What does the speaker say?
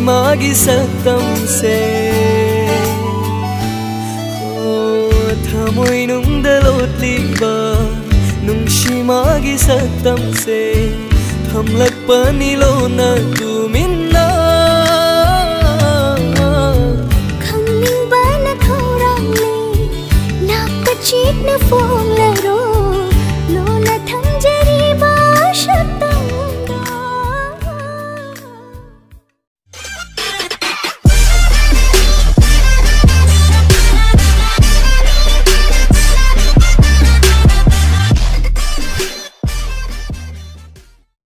ꯃꯥꯒꯤ ꯁꯛꯇꯝꯁꯦ ꯊꯃꯣꯏꯅꯨꯡꯗ ꯂꯣꯠꯂꯤꯕ ꯅꯨꯡꯁꯤ ꯃꯥꯒꯤ ꯁꯛꯇꯝꯁꯦ ꯊꯝꯂꯛꯄꯅꯤ ꯂꯣꯟꯅ ꯇꯨꯃꯤꯟꯅ khangning ba na thorang ni nak ka chit na phong